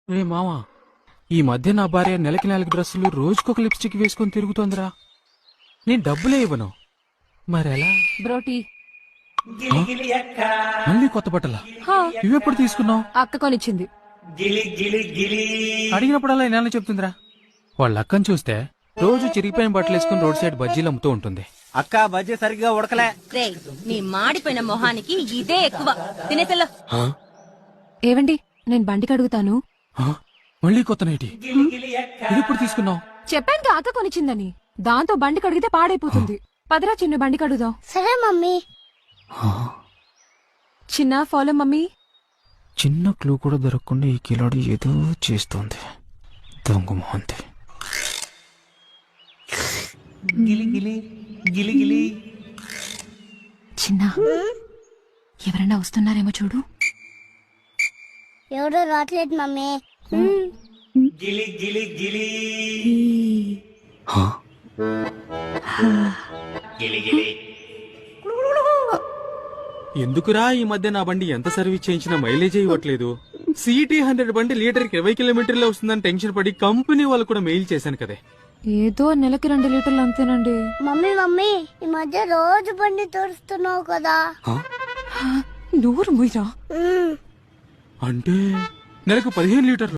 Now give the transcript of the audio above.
ఏ మావా, ఈ మధ్య నా భార్య నెలకి 4 డ్రెస్సులు రోజుకొక లిప్స్టిక్ వేసుకొని తిరుగుతోందిరా. నేను డబ్బులే ఇవ్వను, మరెలా? బ్రోటీ మళ్ళీ కొత్త బట్టలా? ఇవెప్పుడు తీసుకున్నావు? అక్క కొనిచ్చింది. అడిగినప్పుడల్లా ఇలా చెప్తుందిరా. వాళ్ళ అక్కని చూస్తే రోజు చిరిగిపోయిన బట్టలు వేసుకుని రోడ్ సైడ్ బజ్జీలు అమ్ముతూ ఉంటుంది. అక్క బజ్జీ సరిగ్గా ఉడకలే. రేయ్, నీ మాడిపోయిన మొహానికి ఇదే ఎక్కువ. తినేసెల్లో. ఏవండి, నేను బండి కడుగుతాను. ఆ? మళ్ళీ కొత్త నైటి ఇదెప్పుడు తీసుకున్నావు? చెప్పాను అక్క కొనిచ్చిందని. దాంతో బండి కడిగితే పాడైపోతుంది. పదరా చిన్న బండి కడుగుదాం. సరే మమ్మీ. చిన్న ఫాలో మమ్మీ. చిన్న క్లూ కూడా దొరకకుండా ఈ కిలాడి ఏదో చేస్తోంది. దొంగ మొహంతి. చిన్న, ఎవరైనా వస్తున్నారేమో చూడు. ఎవడో రావట్లేదు మమ్మీ. ఎందుకురా ఈ మధ్య నా బండి ఎంత సర్వీస్ చేయించినా మైలేజ్ ఇవ్వట్లేదు? సిటీ 100 బండి లీటర్కి 20 కిలోమీటర్లే వస్తుందని టెన్షన్ పడి కంపెనీ వాళ్ళు కూడా మెయిల్ చేశాను కదే. ఏదో నెలకి 2 లీటర్లు అంతేనండి. మమ్మీ ఈ మధ్య రోజు బండి తోడుస్తున్నావు కదా. నూరు ముయ్యరా. అంటే నెలకు 15 లీటర్లు.